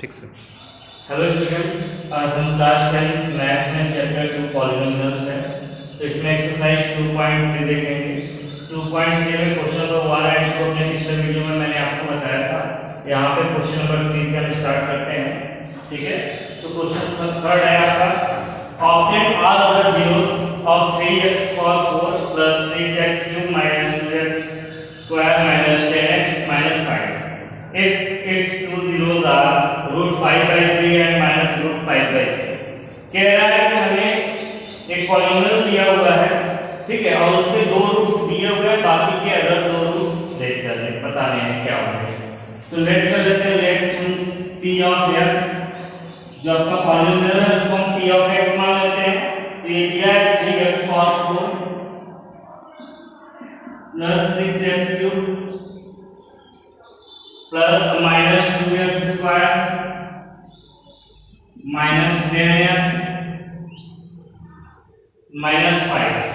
ठीक sir. Hello students, आज हम क्लास 10 मैथ में चैप्टर 2 पॉलीनोमियल्स है। तो इसमें एक्सरसाइज 2.3 देखेंगे। 2.3 में क्वेश्चन नंबर 1 एंड 2 अपने पिछले वीडियो में मैंने आपको बताया था। यहाँ पे क्वेश्चन नंबर 3 से हम स्टार्ट करते हैं। ठीक है, तो क्वेश्चन थर्ड है आपका, obtain all other zeros of 3x power 4 plus 6x cube minus 2x square minus 10x minus 5 if its two zeros are √5/3 and minus √5/3। कह रहा है कि हमें एक पॉलिनोमियल दिया हुआ है, ठीक है, और उसके दो रूट्स दिए हुए हैं, बाकी के अदर दो रूट्स देख कर ले पता नहीं है क्या होंगे। तो लेट कर लेते हैं, लेट p ऑफ x, जो आपका पॉलिनोमियल है उसको हम p ऑफ x मान लेते हैं। तो ये दिया है 3x cos 4 plus 6x cube plus minus 2x square minus 10x minus 5।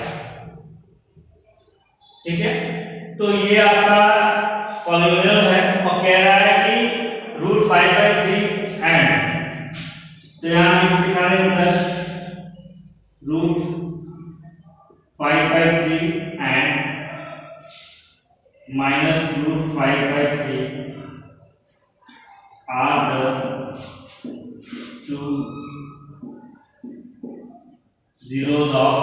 ठीक है, तो ये आपका पॉलिनोमियल है और कह रहा है कि √5/3 एंड, तो यहाँ दिखा देंगे plus √5/3 and minus √5/3 are the two zeros of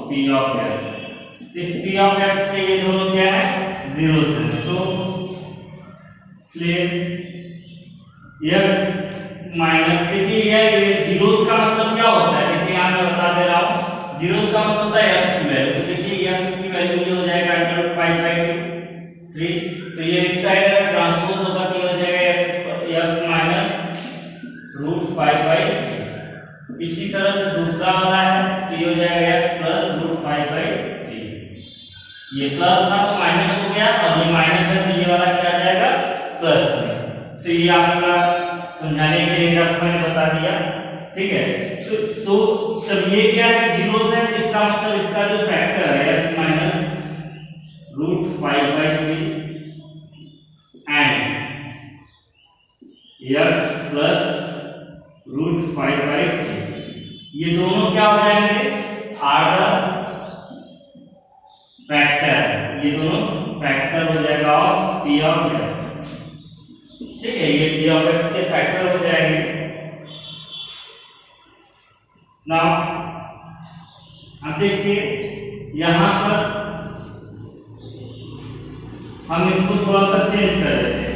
p of x। इस p of x के ये दोनों क्या है, जीरोस है। सो इसलिए x माइनस, देखिए ये जीरोस का मतलब क्या होता है, देखिए यहाँ मैं बता दे रहा हूँ, जीरोस का मतलब होता है x की वैल्यू। तो देखिए x की वैल्यू ये हो जाएगा √5/3, तो ये इसका अगर ट्रांसपोज होगा तो हो जाएगा x माइनस √5/3। इसी तरह से दूसरा वाला है तो ये हो जाएगा x प्लस √5/3। ये प्लस था तो माइनस हो गया, और ये माइनस है तो ये वाला क्या आ जाएगा, प्लस में। तो ये आपका समझाने के लिए रफ मैंने बता दिया। ठीक है, तो जब ये क्या है, जीरोस है, इसका मतलब इसका जो फैक्टर है x minus √5/3 and x plus √5/3, ये दोनों क्या हो जाएंगे, आर द फैक्टर, ये दोनों फैक्टर हो जाएगा ऑफ p ऑफ x। ठीक है, ये p ऑफ x के फैक्टर हो जाएंगे। नाउ अब देखिए यहां पर हम इसको थोड़ा सा चेंज कर देते हैं।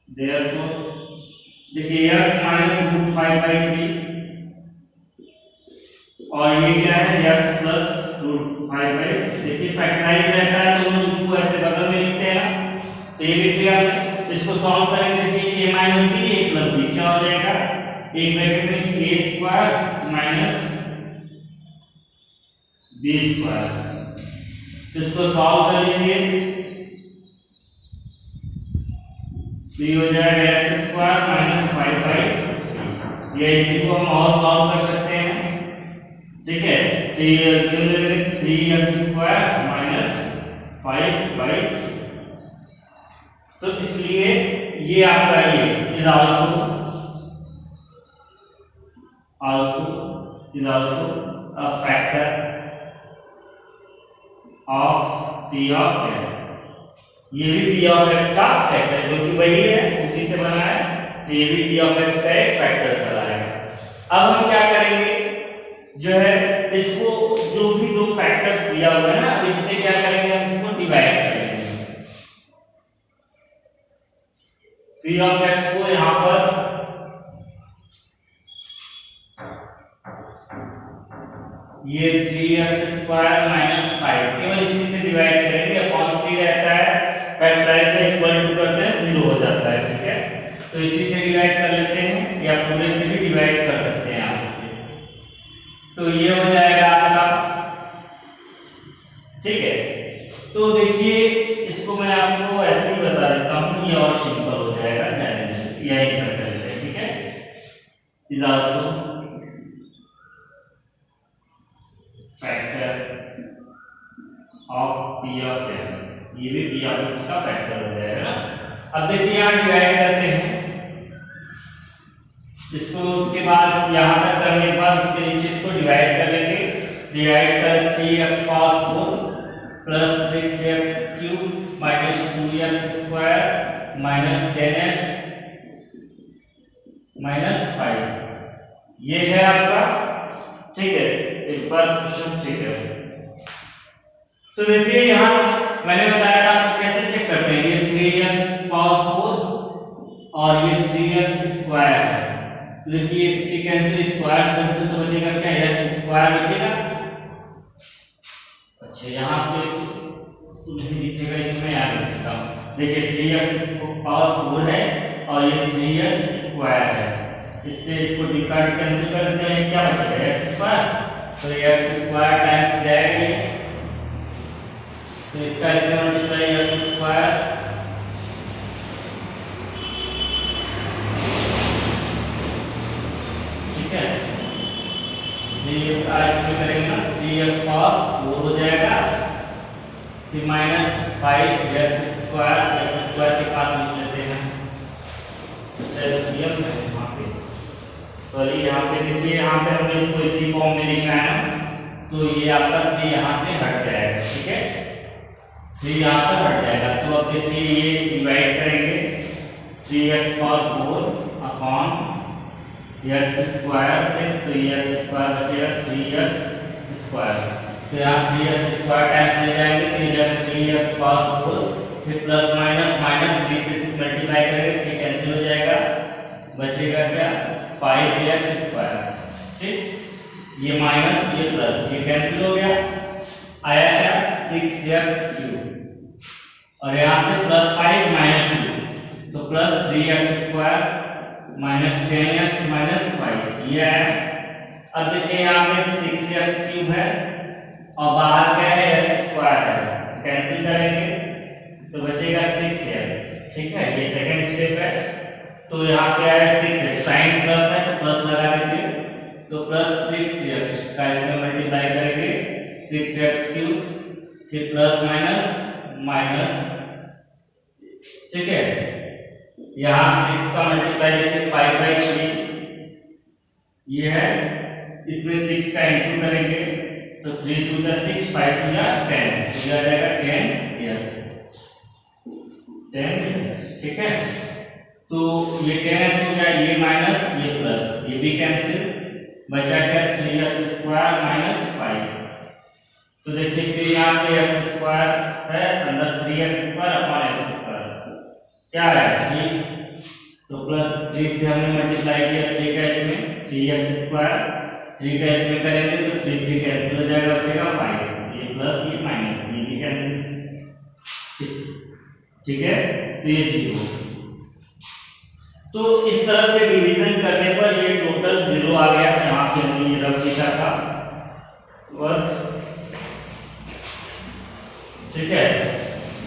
देयरफॉर देखिए x माइनस √5/3 और ये क्या है, x प्लस √5/3। देखिए फैक्टराइज रहता है तो हम लोग इसको ऐसे बगल में लिखते हैं ना, तो ये लिख लिया हमने। इसको सॉल्व करेंगे, देखिए a minus b, a plus b क्या हो जाएगा, एक ब्रैकेट में a square minus b square. इसको सॉल्व कर लीजिए तो ये हो जाएगा x स्क्वायर माइनस 5/3, या इसी को हम और सॉल्व कर सकते हैं। ठीक है, तो ये 3x स्क्वायर माइनस 5/3। तो इसलिए ये आपका ये is also a factor of p of x। ये भी p ऑफ x का फैक्टर है, जो कि वही है, उसी से बना है, तो ये भी p ऑफ x का एक फैक्टर कहलाएगा। अब हम क्या करेंगे, जो है इसको, जो भी दो फैक्टर्स दिया हुआ है ना, इससे क्या करेंगे, हम इसको डिवाइड करेंगे। p ऑफ x को यहां पर ये 3x स्क्वायर माइनस 5 केवल इसी से डिवाइड करेंगे, अपॉन 3 रहता है, फैक्टराइज में इक्वल टू करते हैं 0 हो जाता है। ठीक है, तो इसी से डिवाइड कर लेते हैं, या पूरे से भी डिवाइड कर सकते हैं आप इसे। तो ये हो जाएगा आपका। ठीक है, तो देखिए इसको मैं आपको ऐसे ही बता देता हूं, ये और सिंपल हो जाएगा, यही कर लेते हैं। ठीक है, is also factor of p of x, ये भी p ऑफ x का फैक्टर हो जाएगा ना। अब देखिए यहाँ डिवाइड करते हैं इसको, उसके बाद यहाँ तक करने के बाद उसके नीचे इसको डिवाइड कर लेंगे। डिवाइड कर 3x power 4 plus 6x cube minus 2x square minus 10x minus 5, ये है आपका। ठीक है, एक बार क्वेश्चन चेक करें। तो देखिए यहाँ मैंने बताया था आप कैसे चेक करते हैं, ये 3x पावर 4 और ये 3x स्क्वायर है। तो देखिए 3 कैंसिल, स्क्वायर कैंसिल, तो बचेगा क्या, x स्क्वायर बचेगा। अच्छा यहाँ पे तो नहीं दिखेगा, इसमें याद रखिएगा। देखिए 3x पावर 4 है और ये 3x स्क्वायर है, इससे इसको डिकार्ड कैंसिल कर देते हैं, क्या बचेगा x स्क्वायर। तो x स्क्वायर टाइम्स जाएगा, तो इसका इसमें मल्टीप्लाई x स्क्वायर है, 3x इसमें करेंगे ना, 3x पावर 4 हो जाएगा, फिर माइनस 5x स्क्वायर के पास लिख लेते हैं एलसीएम है यहाँ पे। सॉरी यहाँ पे देखिए, यहाँ पे हमने इसको इसी फॉर्म में लिखना है ना, तो ये आपका 3 यहाँ से हट जाएगा। ठीक है, 3 यहाँ पर हट जाएगा। तो अब देखिए ये डिवाइड करेंगे 3x power 4 upon x square से, तो x स्क्वायर बचेगा 3x स्क्वायर। तो यहाँ 3x स्क्वायर टाइम्स ले जाएंगे, तो इधर 3x पावर 4 फिर प्लस माइनस माइनस 3 से मल्टीप्लाई करेंगे, 3 कैंसिल हो जाएगा, बचेगा क्या 5x स्क्वायर। ठीक, ये माइनस ये प्लस, ये कैंसिल हो गया, आया क्या 6x क्यूब, और यहाँ से प्लस 5 माइनस 2, तो plus 3x square minus 10x minus 5, ये है। अब देखिए यहाँ पे 6x क्यूब है और बाहर क्या है x स्क्वायर है, कैंसिल करेंगे तो बचेगा 6x। ठीक है, ये सेकंड स्टेप है। तो यहाँ पे आया 6x, साइन प्लस है तो प्लस लगा देंगे, तो प्लस 6x का इसमें मल्टीप्लाई करेंगे 6x क्यूब, फिर प्लस माइनस माइनस। ठीक है, यहाँ 6 का मल्टीप्लाई देखिए 5/3 ये है, इसमें 6 का इंटू करेंगे तो 3 2 जा 6, 5 2 जा 10, तो ये आ जाएगा 10x। ठीक है, तो ये 10x हो गया, ये माइनस ये प्लस, ये भी कैंसिल, बचा क्या 3x स्क्वायर माइनस 5। तो देखिए फिर यहाँ पे x स्क्वायर है, अंदर 3x square upon x square क्या है 3, तो प्लस 3 से हमने मल्टीप्लाई किया 3 का इसमें 3x स्क्वायर, 3 का इसमें करेंगे तो 3 3 कैंसिल हो जाएगा, बचेगा 5, ये प्लस ये माइनस, ये भी कैंसिल। ठीक है, तो ये 0। तो इस तरह से डिवीजन करने पर ये टोटल 0 आ गया। यहाँ पे हमने ये रख लिखा था वर्क। ठीक है,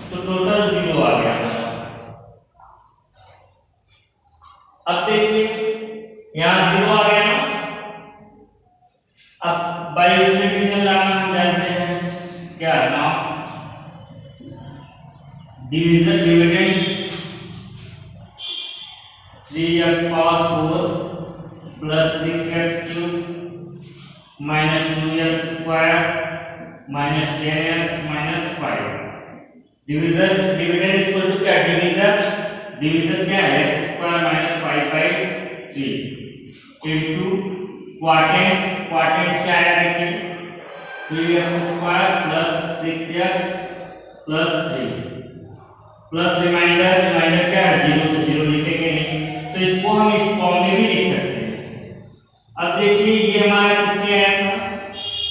तो टोटल 0 आ गया। अब देखिए यहाँ 0 आ गया ना, अब बाय यूटिलिटी लाना हम जानते हैं क्या ना, division dividend 3x power 4 plus 6x cube minus 2x square minus 10x minus 5। Division dividend equal to क्या, डिवीजन क्या है x square minus 5/3 into quadrant क्या है देखिए 3x square plus 6x plus 3 plus remainder क्या है 0, तो 0 लिखेंगे नहीं, तो इसको हम इस फॉर्म में भी लिख सकते हैं। अब देखिए ये हमारा किससे आया था,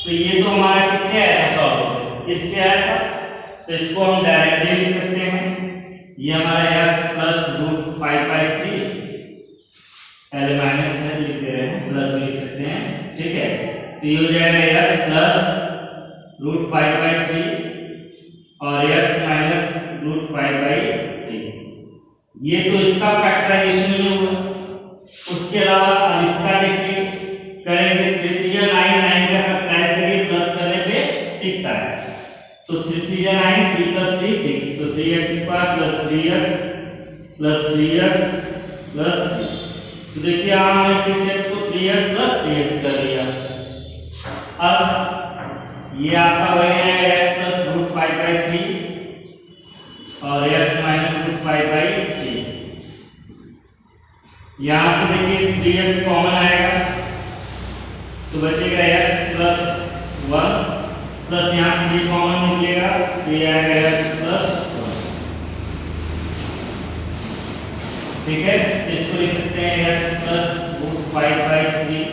तो ये तो हमारा किससे आया था, सॉल्व इससे आया था, तो इसको हम डायरेक्टली लिख सकते हैं। ये हमारा x प्लस रूट 5/3, पहले माइनस से लिख दे रहे हैं, प्लस भी लिख सकते हैं। ठीक है, तो ये हो जाएगा x प्लस रूट 5/3 और x माइनस रूट 5/3। ये तो इसका फैक्टराइजेशन ही हुआ। उसके अलावा अब इसका देखिए करेंगे 3 3 9 9 का फैक्टराइज करिए, प्लस करने पे 6 आएगा, तो 3 3 9 3 + 3 6, तो 3x square plus 3x plus 3x plus 3। तो देखिए हमने 6x को 3x प्लस 3x कर लिया। अब ये आपका वही रहेगा x प्लस रूट 5/3 और x माइनस रूट 5/3। यहां से देखिए 3x कॉमन आएगा तो बचेगा x प्लस 1 प्लस यहाँ से 3 कॉमन निकलेगा तो ये आएगा x प्लस 1। ठीक है, इसको लिख सकते हैं x plus root 5/3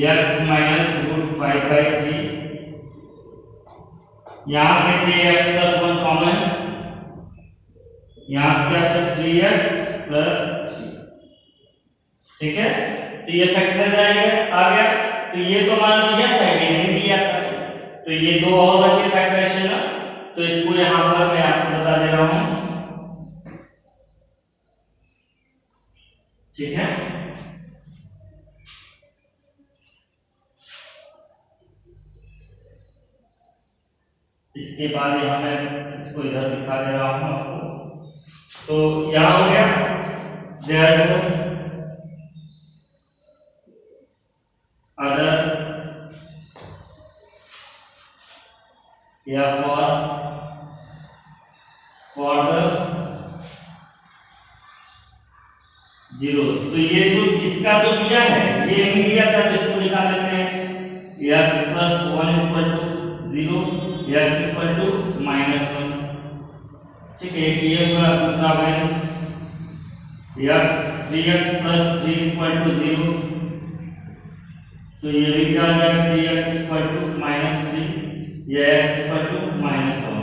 x minus root 5/3। यहाँ से देखिए x प्लस 1 कॉमन, यहाँ से आपका 3x प्लस 3। ठीक है, तो ये फैक्टराइज आ गया। तो ये तो हमारा दिया था, ये नहीं दिया था, तो ये दो और बचे फैक्टराइजेशन ना, तो इसको यहाँ पर मैं आपको बता दे रहा हूँ। ठीक है, इसके बाद यहाँ मैं इसको इधर दिखा दे रहा हूँ आपको। तो यहाँ हो गया देयरफॉर अदर या फॉर द जीरो। तो ये तो इसका तो दिया है, ये नहीं दिया था तो इसको निकाल लेते हैं। x plus 1 equal to 0, x equal to -1। ठीक है, ये हुआ दूसरा value x 3x plus 3 equal to 0, तो ये भी क्या हो जाएगा 3x इक्वल टू -3, ये x इक्वल टू -1।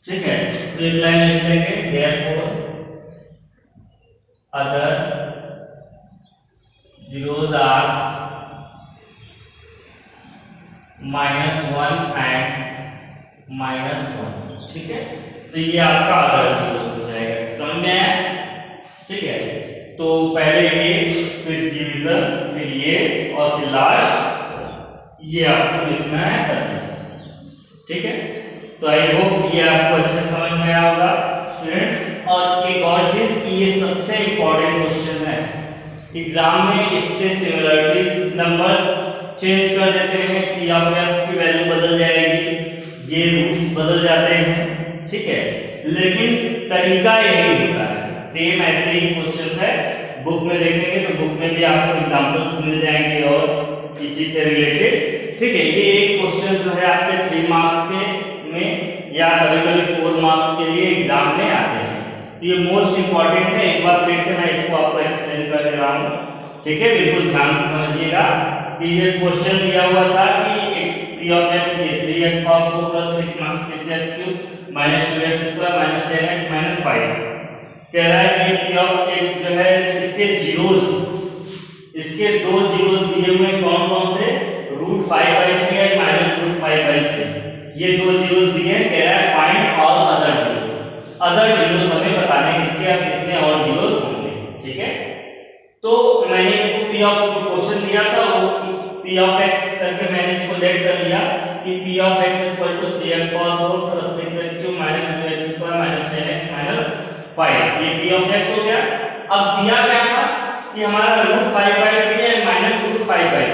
ठीक है, तो एक लाइन लिख लेंगे therefore other zeros are -1 and -1। ठीक है, तो ये आपका अदर जीरोस हो जाएगा। समझ में आया? ठीक है, तो पहले ये, फिर डिवीजन, फिर ये और फिर लास्ट ये आपको लिखना है तभी। ठीक है, तो आई होप ये आपको अच्छे समझ में आया होगा स्टूडेंट्स। और एक और चीज, ये सबसे इंपॉर्टेंट क्वेश्चन है एग्जाम में, इससे सिमिलरिटीज नंबर्स चेंज कर देते हैं कि यहाँ पे x की वैल्यू बदल जाएगी, ये रूट्स बदल जाते हैं। ठीक है, लेकिन तरीका यही होता है, सेम ऐसे ही क्वेश्चंस है। बुक में देखेंगे तो बुक में भी आपको एग्जांपल्स मिल जाएंगे और इसी से रिलेटेड। ठीक है, ये एक क्वेश्चन जो है आपके 3 मार्क्स के में या कभी-कभी 4 मार्क्स के लिए एग्जाम में आते हैं। ये मोस्ट इंपॉर्टेंट है, एक बार फिर से मैं इसको आपको एक्सप्लेन कर दे रहा हूँ। ठीक है, बिल्कुल ध्यान से समझिएगा कि ये क्वेश्चन दिया हुआ था कि p ऑफ x ये 3x power 4 plus 6x cube minus 2x square minus 10x minus 5 कह रहा है कि p ऑफ x जो है इसके जीरोस, इसके दो जीरोस दिए हुए कौन कौन से, रूट 5/3 और माइनस रूट 5/3, ये दो जीरोस दिए हैं। कह रहा है find all other zeros. Other zeros हमें बताने हैं इसके अब कितने और जीरोस होंगे। ठीक है, तो मैंने इसको p ऑफ जो क्वेश्चन दिया था वो p ऑफ x करके मैंने इसको लेट कर लिया कि p of x equal to 3x power 4 plus 6x cube minus 2x square minus 10x minus 5, ये p ऑफ x हो गया। अब दिया क्या था कि हमारा रूट 5/3 है माइनस रूट 5/3,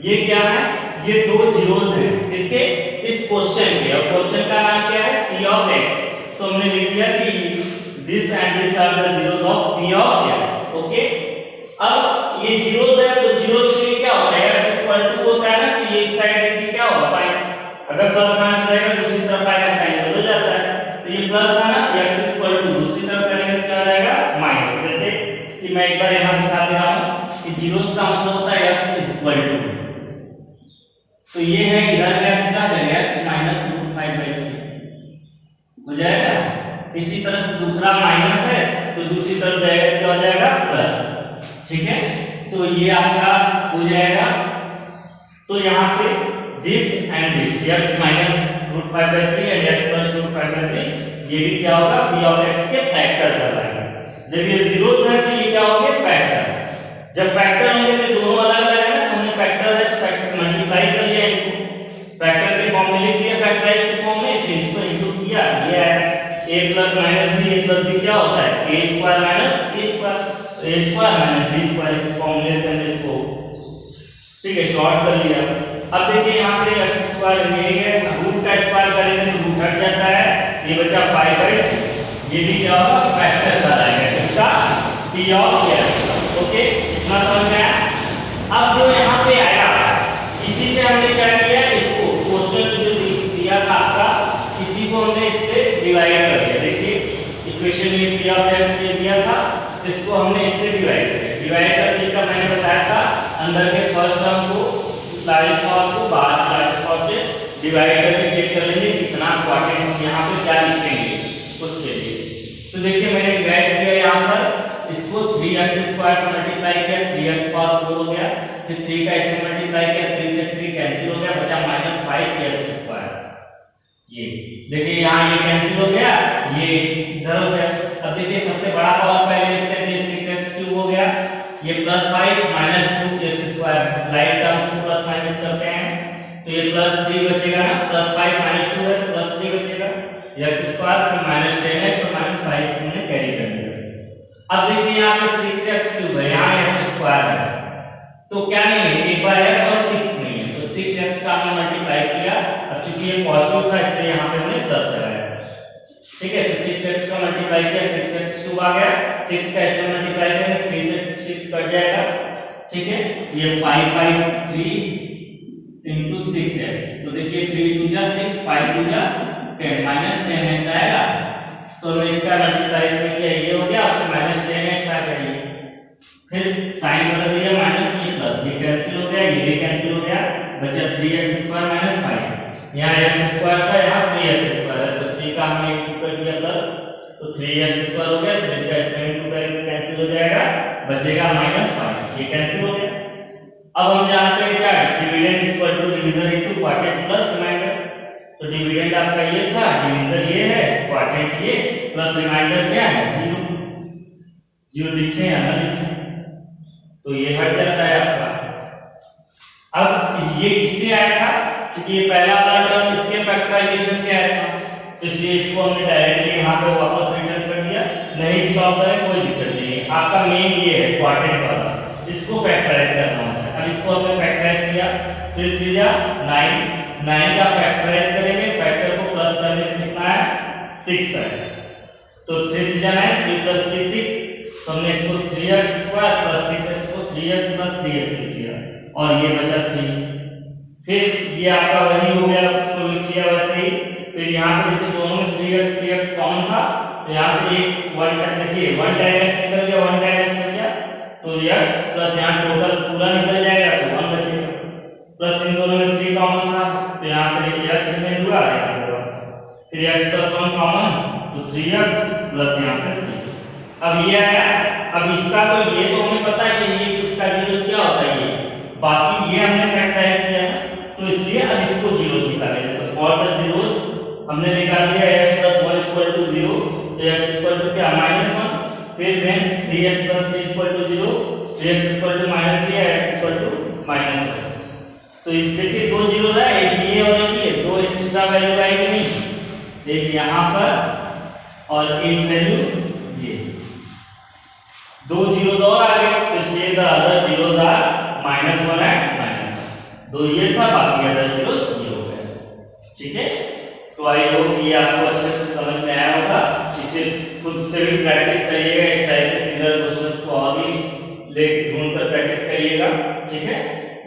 ये क्या है, ये दो जीरोस हैं इसके इस क्वेश्चन के, और क्वेश्चन का नाम क्या है p ऑफ x। तो हमने लिख दिया कि this and this are the zeros of p of x। Okay, अब ये जीरोस है तो जीरोस के लिए क्या होता है, x इक्वल टू होता है ना, तो ये इस साइड देखिए क्या होगा पाई, अगर प्लस माइनस रहेगा दूसरी तरफ पाई का साइन बदल जाता है, तो ये प्लस था ना, x इक्वल टू दूसरी तरफ करेंगे तो क्या हो जाएगा माइनस। जैसे कि मैं एक बार यहां दिखा दे रहा हूं कि जीरोस का मतलब होता है x इक्वल टू, तो ये है इधर क्या कितना आ जाएगा x माइनस रूट 5/3 हो जाएगा। इसी तरह से दूसरा माइनस है तो दूसरी तरफ जाएगा क्या हो जाएगा प्लस। ठीक है, तो ये आपका हो जाएगा। तो यहाँ पे this and this x minus root 5/3 and x plus root 5/3 ये भी क्या होगा p ऑफ x के फैक्टर कहलाएगा। जब ये जीरोस है तो ये क्या होंगे फैक्टर। जब फैक्टर होंगे तो दोनों अलग अलग है ना, हमने फैक्टर है तो फैक्टर मल्टीप्लाई कर लिया, इनको फैक्टर के फॉर्म में लिख लिया, फैक्टराइज के फॉर्म में, फिर इसको इनटू किया, ये आया। ए प्लस माइनस बी, ए प्लस बी क्या होता है ए स्क्वायर माइनस ए स्क्वायर, ए स्क्वायर माइनस बी स्क्वायर, इस फॉर्मूले से इसको ठीक है शॉर्ट कर लिया। अब देखिए यहाँ पे x स्क्वायर ये है, रूट का स्क्वायर करेंगे तो रूट हट जाता है, ये बचा 5/2, ये भी क्या होगा फैक्टर कराएगा इसका p ऑफ x। ओके इतना समझ में आया। अब जो यहाँ पे आया इसी से हमने क्या किया, इसको क्वेश्चन जो दिया था आपका इसी को हमने इससे डिवाइड कर दिया। देखिए इक्वेशन में p ऑफ x ये दिया था, इसको हमने इससे डिवाइड किया। डिवाइड करने का मैंने बताया था अंदर के फर्स्ट टर्म को लार्जेस्ट पावर को बाहर लार्जेस्ट पावर से डिवाइड करके चेक कर लेंगे कितना क्वाड्रेंट हम यहाँ पे क्या लिखेंगे उसके लिए। तो देखिए मैंने डिवाइड किया यहाँ पर, इसको 3x स्क्वायर से मल्टीप्लाई किया, 3x पावर 4 हो गया, फिर 3 का इसमें मल्टीप्लाई किया, 3 से 3 कैंसिल हो गया, बचा -5x स्क्वायर। ये देखिए यहाँ ये कैंसिल हो गया, ये इधर हो गया। अब देखिए सबसे बड़ा पावर पहले लिखते हैं, 6x³ हो गया, ये +5 -2x स्क्वायर, लाइट टर्म्स को प्लस माइनस करते हैं तो ये +3 बचेगा ना, +5 -2 है तो +3 बचेगा, x स्क्वायर फिर -10x और -5 हमने कैरी कर लिया। अब देखिए यहाँ पे 6x³ है, यहाँ x स्क्वायर है तो क्या नहीं है, एक बार x और 6 नहीं है तो 6x का हमने मल्टीप्लाई किया। अब चूंकि ये पॉजिटिव था इसलिए यहाँ पे हमने प्लस लगाया, ठीक है। तो 6x का मल्टीप्लाई किया, 6x³ आ गया, 6 का इसमें मल्टीप्लाई करेंगे 3 से 6 कट जाएगा, ठीक है। ये 5/3 into 6x, तो देखिए 3 2 जा 6, 5 2 जा 10, -10x आएगा। तो हमने इसका मल्टीप्लाई इसमें किया, ये हो गया, फिर -10x आ गया, ये फिर साइन बदल दिया माइनस, ये प्लस, ये कैंसिल हो गया, ये भी कैंसिल हो गया, बचा 3x² -5। यहाँ x² था, यहाँ 3x² है तो 3 का हमने इंटू कर दिया प्लस, तो 3x² हो गया, 3 का इसमें इंटू करेंगे कैंसिल हो जाएगा, बचेगा -5, ये कैंसिल हो गया। अब हम जानते हैं क्या dividend equal to divisor into quadrant plus remainder. तो डिविडेंड आपका ये था, डिवीजर ये है, क्वाड्रेंट ये, प्लस रिमाइंडर क्या है 0। 0 लिखे या ना लिखे तो ये हट जाता है आपका। अब ये किससे आया था, क्योंकि ये पहला वाला टर्म इसके फैक्टराइजेशन से आया था तो इसलिए इसको हमने डायरेक्टली यहाँ पे वापस रिटर्न कर दिया। नहीं सॉल्व करें कोई दिक्कत नहीं है, आपका मेन ये है क्वाड्रेंट वाला, इसको फैक्टराइज करना होता है। अब इसको हमने फैक्टराइज किया, फिर 3 9 का फैक्टराइज करेंगे, फैक्टर को प्लस करने से कितना है 6 है, तो 3 9 3 + 3 6, तो हमने इसको 3x² + 6x को 3x + 3x लिख दिया और ये बचा 3। फिर ये आपका वही हो गया, उसको लिख लिया वैसे ही। फिर यहाँ पे देखिए दोनों में 3x कॉमन था तो यहाँ से एक 1 देखिए 1 टाइम x निकल गया, 1 टाइम x बचा तो x प्लस यहाँ टोटल पूरा निकल जाएगा तो 1 बचेगा, प्लस इन दोनों में 3 कॉमन था तो यहाँ से x रिमेन हुआ, फिर x + 1 कॉमन तो 3x प्लस यहाँ से 3। अब ये आया, अब इसका तो ये तो हमें पता है कि ये किसका जीरो क्या होता है, ये बाकी ये हमने फैक्टराइज किया है तो इसलिए अब इसको जीरोस निकालेंगे। तो फॉर द जीरोस हमने निकाल दिया x + 1 = 0, तो x = क्या -1, फिर देन 3x + 3 = 0, तो x = -3 है, x = -1। तो देखिए दो जीरो है, एक ये और एक ये, दो एक्स्ट्रा वैल्यू आई कि नहीं, एक यहाँ पर और एक वैल्यू ये, दो जीरो और आ गए तो इसलिए the other zeros are -1 and -1, दो ये था बाकी अदर जीरोस ये हो गए, ठीक है। तो आई होप ये आपको अच्छे से समझ में आया होगा, इसे खुद से भी प्रैक्टिस करिएगा, इस टाइप के सिमिलर क्वेश्चंस को और भी ढूंढकर प्रैक्टिस करिएगा, ठीक है।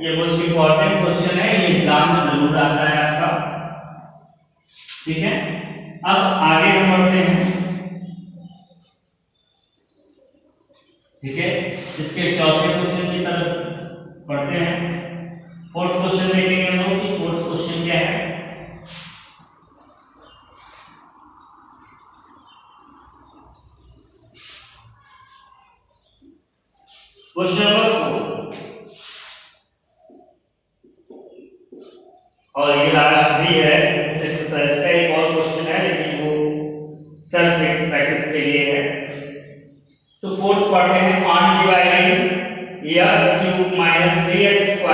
ये मोस्ट इंपॉर्टेंट क्वेश्चन है, ये एग्जाम में जरूर आता है आपका, ठीक है। अब आगे हम बढ़ते हैं, ठीक है। इसके चौथे क्वेश्चन की तरफ बढ़ते हैं। फोर्थ क्वेश्चन देखेंगे हम लोग कि फोर्थ क्वेश्चन क्या है। क्वेश्चन नंबर 4 और ये लास्ट भी है इस एक्सरसाइज का, एक और क्वेश्चन है लेकिन वो सेल्फ प्रैक्टिस के लिए है। तो फोर्थ पढ़ते हैं, on dividing x³ - 3x²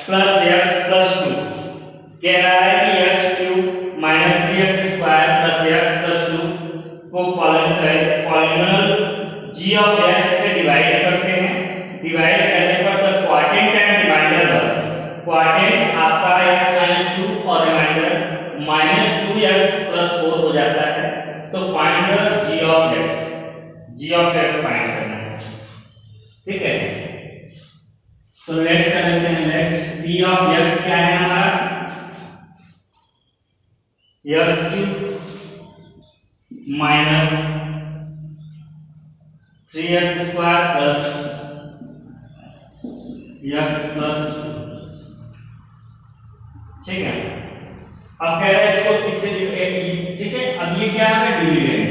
+ x + 2 कह रहा है कि x³ - 3x² + x + 2 polynomial g of x से डिवाइड करते हैं, डिवाइड करने पर the quadrant and remainder were, quadrant आपका x - 2 और रिमाइंडर -2x + 4 हो जाता है। तो find the g of x find करना है, ठीक है। तो लेट कर लेते हैं, लेट p ऑफ x क्या है हमारा, x³ minus 3x² plus x plus 2, ठीक है। अब कह रहा है इसको किससे, ठीक है। अब ये क्या है, डिविडेंड,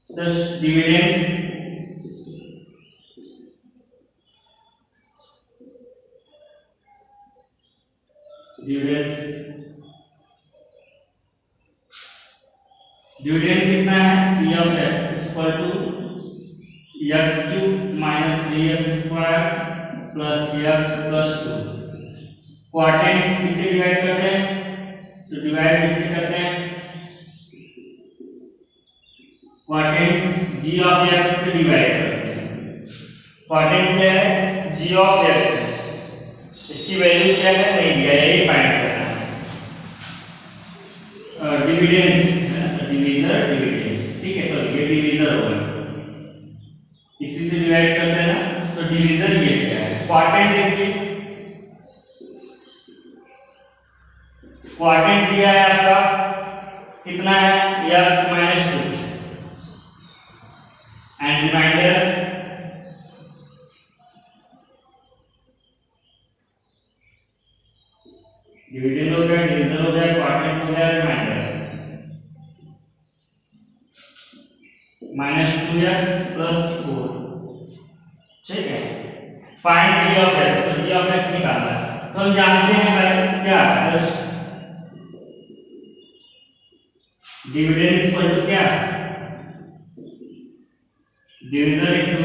तो डिविडेंड डिविडेंड कितना है, p of x equal to x³ minus 3x² plus x plus 2। Quadrant किससे डिवाइड करते हैं, तो डिवाइड किससे करते हैं, क्वाड्रेंट g ऑफ x से डिवाइड करते हैं। क्वाड्रेंट क्या है, g ऑफ x है, इसकी वैल्यू क्या है, नहीं दिया, यही फाइंड करना है। डिविडेंड डिवीजर डिविडेंड, ठीक है, सॉरी ये डिवीजर होगा, इसी से डिवाइड करते हैं ना, तो डिवीजर ये क्या है, क्वाड्रेंट देखिए, क्वाड्रेंट दिया है आपका कितना है, x - 2 एंड रिमाइंडर डिविडेंड हो गया, डिवीजर हो गया, क्वाड्रेंट हो गया, रिमाइंडर -2x + 4, ठीक है। फाइंड g ऑफ x, तो g ऑफ x निकालना है, तो हम जानते हैं भाई क्या, डिविडेंड इक्वल टू क्या, divisor into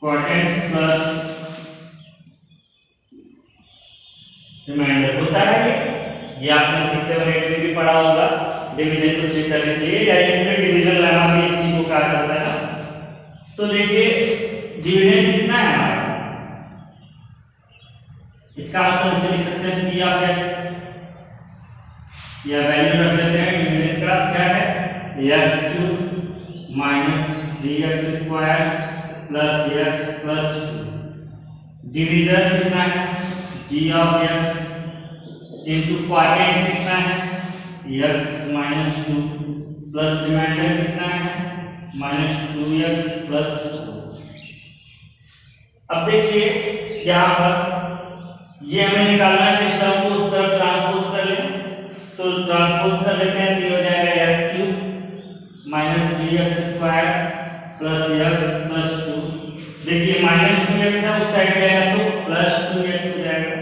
quadrant plus remainder होता है। ये आपने 6, 7, 8 में भी पढ़ा होगा, डिवीजन को चेक करने के लिए, या ये डिवीजन लेना भी इसी को कहा जाता है ना। तो देखिए डिविडेंड कितना है हमारा, इसका मतलब इसे लिख सकते हैं p ऑफ x, या वैल्यू रख लेते हैं डिविडेंड का क्या है, x³ minus 3x² plus x plus 2। Divisor कितना है, g of x into quadrant कितना है, x - 2 प्लस रिमाइंडर कितना है, -2x प्लस 2। अब देखिए यहाँ पर ये हमें निकालना है, किस टर्म को उस तरफ ट्रांसपोज कर लें, तो ट्रांसपोज कर लेते हैं, तो हो जाएगा x³ minus 3x² plus x plus 2। देखिए -2x है उस साइड जाएगा तो +2x हो जाएगा,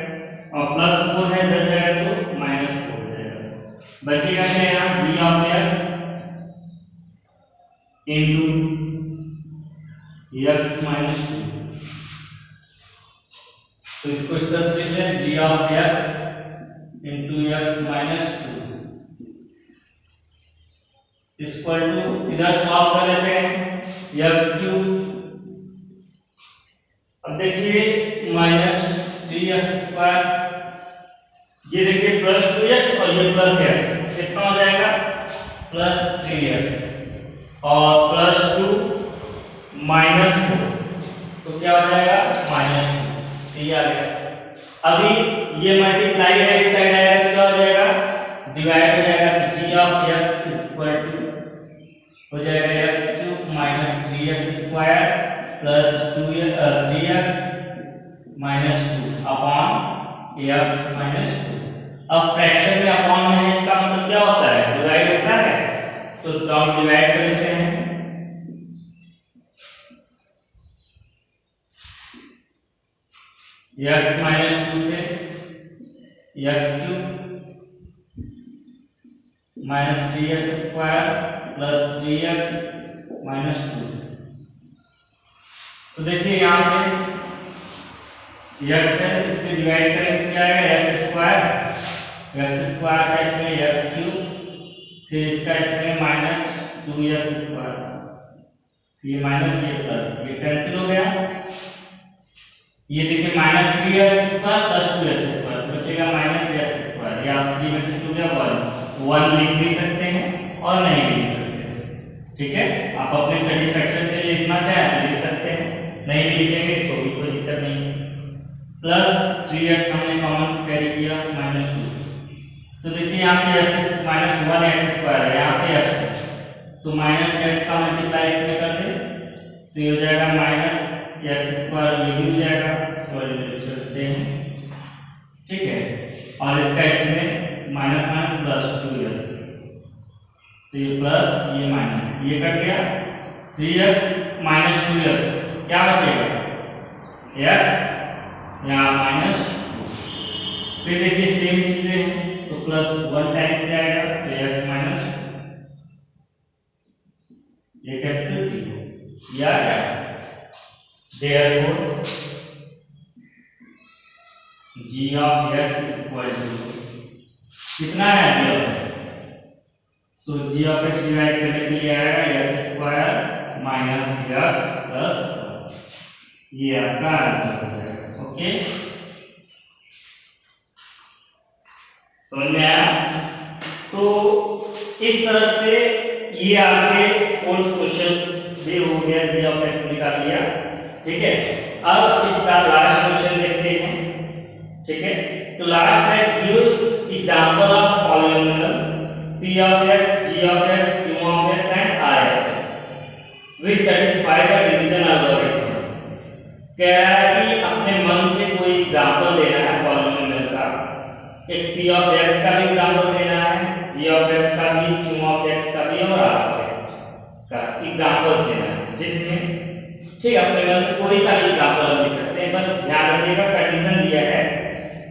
और +4 है इधर जाएगा तो -4 हो जाएगा। बचेगा क्या यहाँ, g of x into x - 2, तो इसको इस तरह से लिख लें, g of x into x - 2 equal to, इधर सॉल्व कर लेते हैं, x³, अब देखिए -3x², ये देखिए +2x और ये +x, कितना हो जाएगा, +3x और +2 -4, तो क्या हो जाएगा, -2, ये आ गया। अभी ये मल्टीप्लाई है, इस साइड आएगा तो क्या हो जाएगा, डिवाइड हो जाएगा, तो g of x equal to हो जाएगा x³ minus 3x² plus 3x minus 2 upon x minus 2। अब फ्रैक्शन में अपॉन है, इसका मतलब क्या होता है, डिवाइड होता है, तो हम डिवाइड करते हैं, x माइनस 2 से x³ minus 3x² plus 3x minus 2 से। तो देखिए यहाँ पे x है, इससे डिवाइड करेंगे क्या आएगा, x² का इसमें x³ फिर इसका इसमें माइनस 2x², ये माइनस ये प्लस, ये कैंसिल हो गया। ये देखिए माइनस 3x² प्लस 2x² तो बचेगा माइनस x²। ये आप 3 में से 2 गया 1 लिख भी सकते हैं और नहीं भी लिख सकते, ठीक है। आप अपने सेटिस्फेक्शन के लिए लिखना चाहे तो लिख सकते हैं, नहीं भी लिखेंगे तो भी कोई दिक्कत नहीं। प्लस 3x हमने कॉमन कैरी किया माइनस 2, तो देखिए यहाँ पे x माइनस 1x² है, यहाँ पे x है तो माइनस x का मल्टीप्लाई इसमें कर दे तो ये हो जाएगा माइनस x², ये भी हो जाएगा, इसको डिफरेंशिएट करते हैं, ठीक है। और इसका इसमें माइनस माइनस प्लस 2x, तो ये प्लस ये माइनस ये कट गया, 3x माइनस 2x क्या बचेगा x, यहाँ माइनस 2। फिर देखिए सेम चीजें हैं तो प्लस 1 टाइम्स से आएगा तो x माइनस, ये कैंसिल थी या क्या, therefore g of x is equal to कितना है g of x, तो g of x डिवाइड करने के लिए आएगा x² माइनस x प्लस, ये आपका आंसर हो जाएगा। ओके, समझ में आया। तो इस तरह से ये आपके फोर्थ क्वेश्चन भी हो गया, जी ऑफ एक्स निकाल लिया, ठीक है। अब इसका लास्ट क्वेश्चन देखते हैं, ठीक है। तो लास्ट है give example of polynomial p of x, g of x, q of x and r of x which satisfy the division algorithm। कह रहा है कि अपने मन से कोई एग्जांपल देना है पॉलिनोमियल का, एक p of x का भी एग्जांपल देना है, g of x का भी, q of x का भी और r of x का एग्जांपल देना है, जिसमें ठीक है अपने मन से कोई सा भी एग्जांपल हम लिख सकते हैं। बस ध्यान रखिएगा कंडीशन दिया है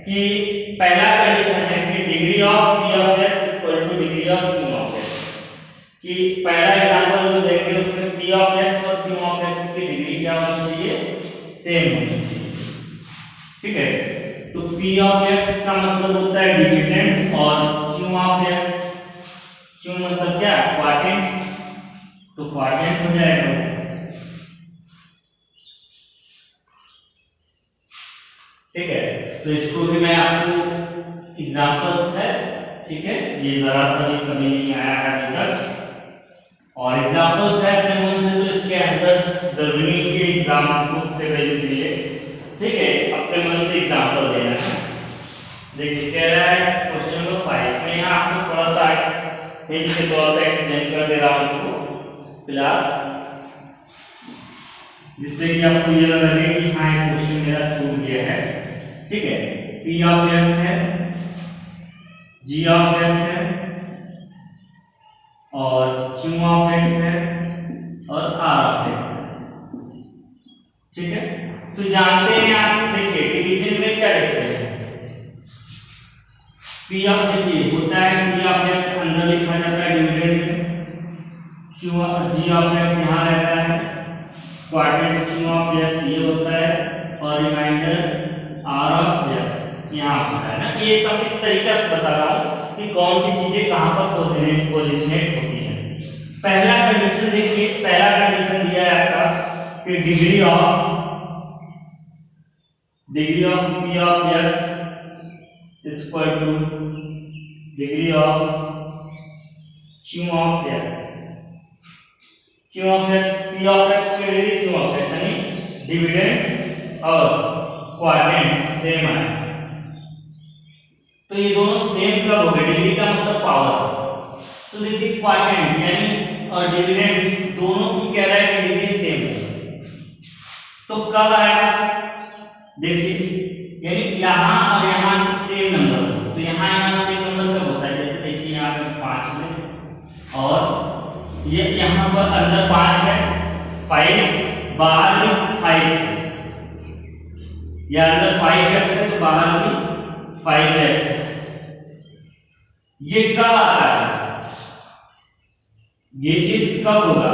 कि पहला कंडीशन है कि degree of p of x equal to degree of q of x, कि पहला एग्जांपल जो देंगे उसमें p of x और q of x की डिग्री क्या होनी चाहिए, सेम होनी चाहिए, ठीक है। तो p of x का मतलब होता है डिविडेंड और q of x, q मतलब क्या, क्वाड्रेंट, तो क्वाड्रेंट हो जाएगा, ठीक है। तो इसको भी मैं आपको एग्जांपल्स है, ठीक है, ये जरा सा भी कभी नहीं आया है अभी तक, और एग्जांपल्स है अपने मन से, तो इसके आंसर्स जरूरी के एग्जाम बुक से वैल्यू दिए, ठीक है, अपने मन से एग्जांपल देना है। देखिए कह रहा है क्वेश्चन नंबर 5 में, यहाँ आपको थोड़ा सा हिंट के तौर पे एक्सप्लेन कर दे रहा हूँ इसको फिलहाल, जिससे कि आपको ये लगे कि हाँ ये क्वेश्चन मेरा छूट गया है, ठीक है। p of x है, g of x है और q of x है और r of x है, ठीक है। तो जानते हैं आप, देखिए डिवीजन में क्या लिखते हैं, p of, देखिए होता है p of x अंदर लिखा जाता है डिविडेंड में, q g of x यहाँ रहता है, क्वाड्रेंट q of x ये होता है और रिमाइंडर r of x यहाँ होता है ना। ये सब एक तरीका बता रहा हूँ कि कौन सी चीजें कहाँ पर पोजिशनेट होती हैं। पहला कंडीशन देखिए, पहला कंडीशन दिया है आपका कि degree of p of x is equal to degree of q of x, q of x, p of x की डिग्री q of x यानी डिविडेंड और क्वाड्रेंट सेम है, तो ये दोनों सेम कब हो गए, डिग्री का मतलब पावर, तो देखिए क्वाड्रेंट यानी और डिविडेंड्स दोनों की कह रहा है कि डिग्री सेम है, तो कब आएगा, देखिए यानी यहाँ और यहाँ सेम नंबर, तो यहाँ सेम नंबर कब होता है, जैसे देखिए यहाँ पे 5 है और ये यहाँ पर अंदर 5 है, 5 बाहर भी 5 है, या अंदर 5x है तो बाहर भी 5x है, ये कब आता है, ये चीज कब होगा,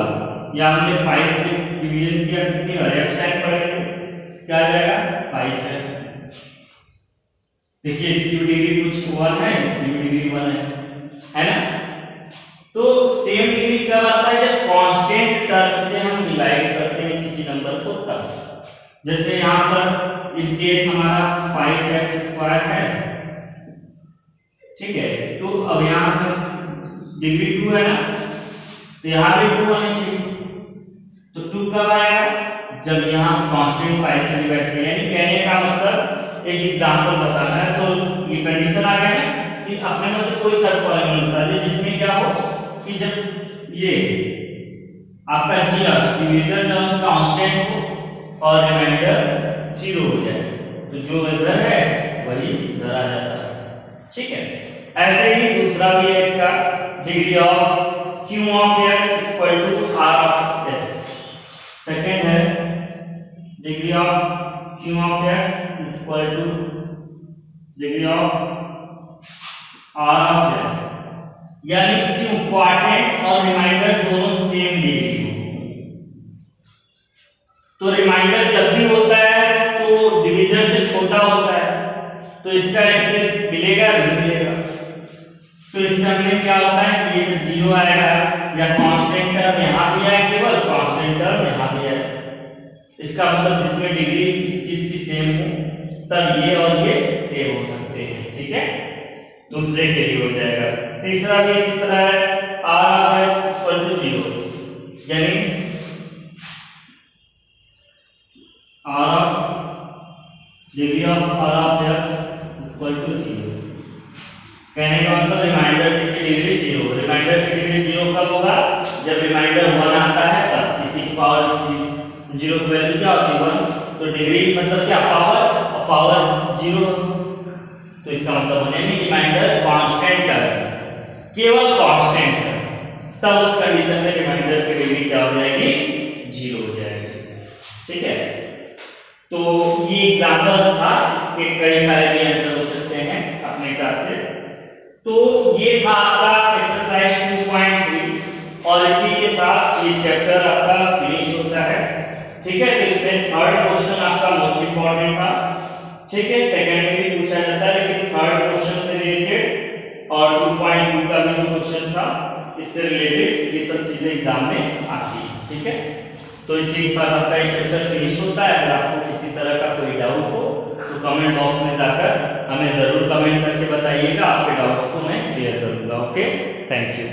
या हमने 5 से डिवीजन किया कितनी बार, x टाइम पड़ेगा, क्या आ जाएगा 5x। देखिए इसकी डिग्री कुछ 1 है, इसकी डिग्री 1 है ना। तो सेम डिग्री कब आता है, जब कांस्टेंट टर्म से हम डिवाइड करते हैं किसी नंबर को तब। जैसे यहाँ पर इन केस हमारा 5x² है, ठीक है, तो अब यहाँ पर डिग्री 2 है ना, तो यहाँ भी 2 आनी चाहिए। तो 2 कब आएगा, जब यहाँ कांस्टेंट 5 से डिवाइड करें। यानी कहने का मतलब एक एग्जांपल बताना है, तो ये कंडीशन आ गया ना कि अपने में से कोई सब पॉलिनोमियल बता दे जिसमें क्या हो कि जब ये आपका जी डिवीजन टर्म कांस्टेंट हो और रिमाइंडर 0 हो जाए, तो जो इधर है वही इधर आ जाता है, ठीक है। ऐसे ही दूसरा भी है इसका, degree of q of x equal to r of x। Second है degree of q of x equal to degree of r of x, यानी q क्वाड्रेंट और रिमाइंडर दोनों सेम डिग्री हो। तो रिमाइंडर जब भी होता है तो डिवीजन से छोटा होता है, तो इसका इससे मिलेगा नहीं मिलेगा। तो इसका में क्या होता है कि ये जब 0 आएगा या कांस्टेंट टर्म यहाँ भी आए, केवल कांस्टेंट टर्म यहाँ भी आए, इसका मतलब जिसमें डिग्री इसकी सेम हो तब ये और ये सेम हो सकते हैं, ठीक है, दूसरे के लिए हो जाएगा। तीसरा भी इसी तरह है, r of x equal to 0, यानी r of degree of r of x equal to 0। कहने का मतलब रिमाइंडर की डिग्री 0, रिमाइंडर की डिग्री 0 कब होगा, जब रिमाइंडर 1 आता है तब। इसी की पावर 0 की वैल्यू क्या होती है 1, तो डिग्री मतलब क्या पावर, और पावर 0, तो इसका मतलब होने में रिमाइंडर कांस्टेंट है, केवल कांस्टेंट है, तब उस कंडीशन में रिमाइंडर की डिग्री क्या हो जाएगी, 0 हो जाएगी, ठीक है। तो ये एग्जांपल्स था, इसके कई सारे भी आंसर हो सकते हैं अपने हिसाब से। तो ये था आपका एक्सरसाइज 2.3 और इसी के साथ ये चैप्टर आपका फिनिश होता है, ठीक है। तो इसमें थर्ड क्वेश्चन आपका मोस्ट इंपॉर्टेंट था, ठीक है, सेकंड में भी पूछा जाता है, लेकिन थर्ड क्वेश्चन से रिलेटेड और 2.2 का भी जो क्वेश्चन था इससे रिलेटेड ये सब चीजें एग्जाम में आती है, ठीक है। तो इसी के साथ आपका ये चैप्टर फिनिश होता है। अगर आपको किसी तरह का कोई डाउट हो तो कमेंट बॉक्स में जाकर हमें जरूर कमेंट करके बताइएगा, आपके डाउट्स को मैं क्लियर करूंगा। Okay, thank you.